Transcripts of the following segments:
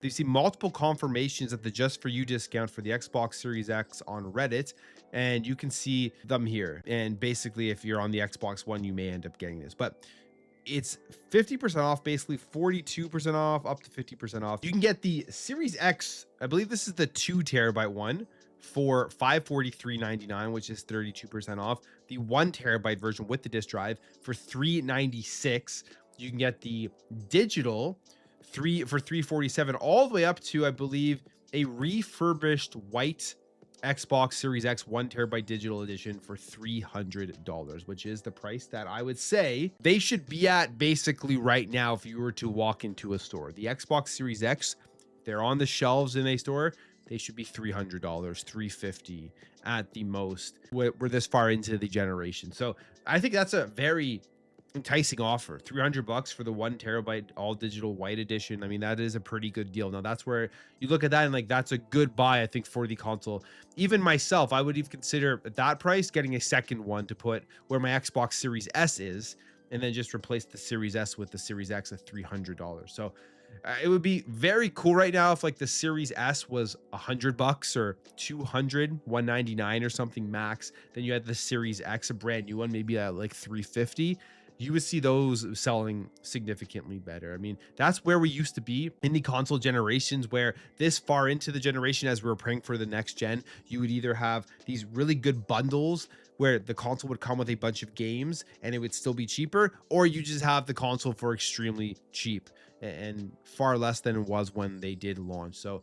They see multiple confirmations of the just for you discount for the Xbox Series X on Reddit, and you can see them here. And basically, if you're on the Xbox One, you may end up getting this, but it's 50% off, basically 42% off, up to 50% off. You can get the Series X, I believe this is the 2 terabyte one, for 543.99, which is 32% off. The 1 terabyte version with the disk drive for 396. You can get the digital for 347, all the way up to, I believe, a refurbished white Xbox Series X 1 terabyte digital edition for $300, which is the price that I would say they should be at basically right now if you were to walk into a store. The Xbox Series X, they're on the shelves in a store. They should be $300, $350 at the most. We're this far into the generation. So I think that's a very enticing offer. $300 for the 1 terabyte all digital white edition. I mean, that is a pretty good deal. Now that's where you look at that and like, that's a good buy, I think, for the console. Even myself, I would even consider at that price getting a second one to put where my Xbox Series S is, and then just replace the Series S with the Series X at $300. So it would be very cool right now if like the Series S was $100 or 200, 199 or something max. Then you had the Series X, a brand new one, maybe at like 350. You would see those selling significantly better. I mean, that's where we used to be in the console generations, where this far into the generation, as we were praying for the next gen, you would either have these really good bundles where the console would come with a bunch of games and it would still be cheaper, or you just have the console for extremely cheap and far less than it was when they did launch. So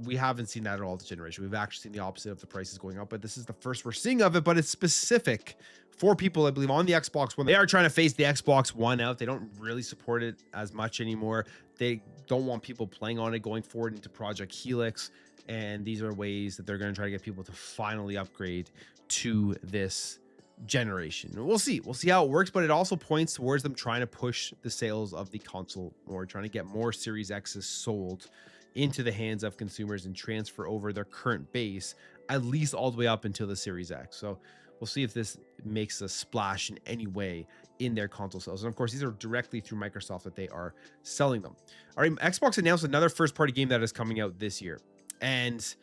we haven't seen that at all this generation. We've actually seen the opposite of the prices going up, but this is the first we're seeing of it. But it's specific for people, I believe, on the Xbox One. They are trying to phase the Xbox One out. They don't really support it as much anymore. They don't want people playing on it going forward into Project Helix. And these are ways that they're going to try to get people to finally upgrade to this generation. We'll see how it works, but it also points towards them trying to push the sales of the console more, trying to get more Series X's sold into the hands of consumers and transfer over their current base, at least all the way up until the Series X. So we'll see if this makes a splash in any way in their console sales. And of course, these are directly through Microsoft that they are selling them. All right, Xbox announced another first-party game that is coming out this year. And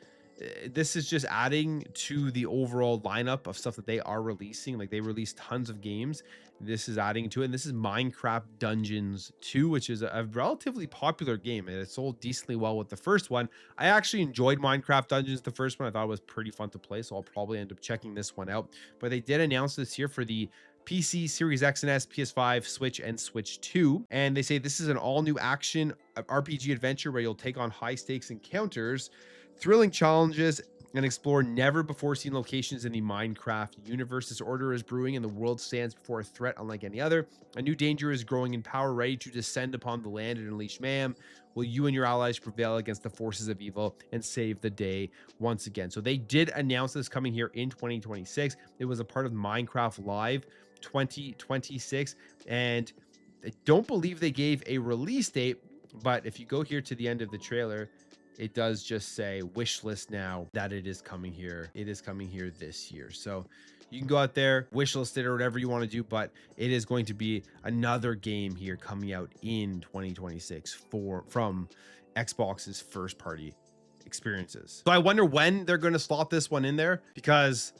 this is just adding to the overall lineup of stuff that they are releasing. Like, they released tons of games. This is adding to it. And this is Minecraft Dungeons 2, which is a relatively popular game. And it sold decently well with the first one. I actually enjoyed Minecraft Dungeons, the first one. I thought it was pretty fun to play. So I'll probably end up checking this one out. But they did announce this here for the PC, Series X and S, PS5, Switch, and Switch 2. And they say this is an all-new action RPG adventure where you'll take on high-stakes encounters, thrilling challenges, and explore never-before-seen locations in the Minecraft universe. This order is brewing, and the world stands before a threat unlike any other. A new danger is growing in power, ready to descend upon the land and unleash mayhem. Will you and your allies prevail against the forces of evil and save the day once again? So they did announce this coming here in 2026. It was a part of Minecraft Live 2026, and I don't believe they gave a release date, but if you go here to the end of the trailer, it does just say wish list now that it is coming here. It is coming here this year. So you can go out there, wish list it or whatever you want to do, but it is going to be another game here coming out in 2026 from Xbox's first party experiences. So I wonder when they're going to slot this one in there, because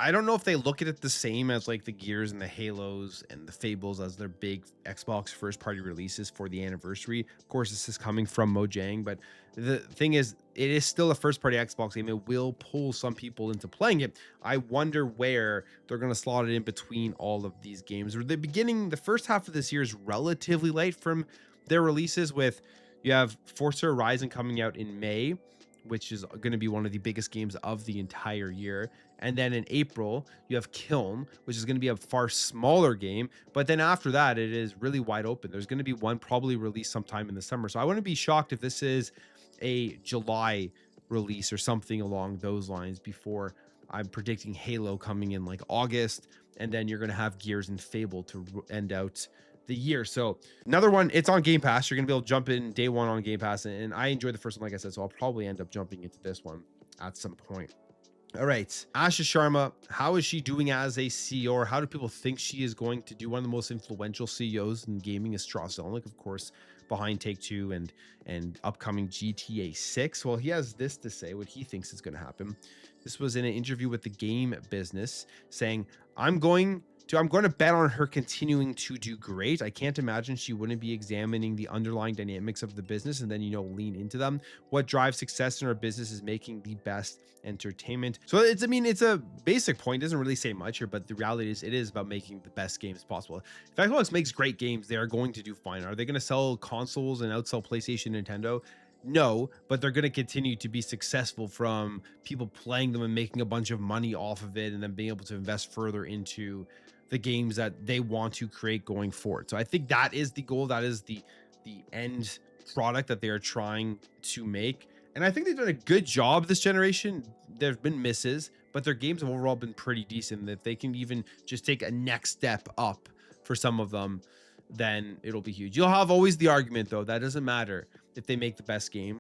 I don't know if they look at it the same as like the Gears and the Halos and the Fables as their big Xbox first party releases for the anniversary. Of course, this is coming from Mojang, but the thing is, it is still a first party Xbox game. It will pull some people into playing it. I wonder where they're going to slot it in between all of these games. Or the first half of this year is relatively late from their releases, with you have Forza Horizon coming out in May, which is going to be one of the biggest games of the entire year. And then in April, you have Kiln, which is going to be a far smaller game. But then after that, it is really wide open. There's going to be one probably released sometime in the summer. So I wouldn't be shocked if this is a July release or something along those lines, before I'm predicting Halo coming in like August. And then you're going to have Gears and Fable to end out the year. So another one, it's on Game Pass. You're gonna be able to jump in day one on Game Pass, and I enjoyed the first one, like I said, so I'll probably end up jumping into this one at some point. All right, Asha Sharma, how is she doing as a CEO, or how do people think she is going to do? One of the most influential CEOs in gaming is Strauss Zelnick, of course, behind Take-Two and upcoming GTA 6. Well, he has this to say, what he thinks is going to happen. This was in an interview with the Game Business, saying, I'm going to bet on her continuing to do great. I can't imagine she wouldn't be examining the underlying dynamics of the business and then, lean into them. What drives success in our business is making the best entertainment. So it's a basic point. It doesn't really say much here, but the reality is it is about making the best games possible. If Xbox makes great games, they are going to do fine. Are they going to sell consoles and outsell PlayStation, Nintendo? No, but they're going to continue to be successful from people playing them and making a bunch of money off of it, and then being able to invest further into the games that they want to create going forward. So I think that is the goal. That is the end product that they are trying to make. And I think they've done a good job this generation. There have been misses, but their games have overall been pretty decent. If they can even just take a next step up for some of them, then it'll be huge. You'll have always the argument, though, that doesn't matter if they make the best game.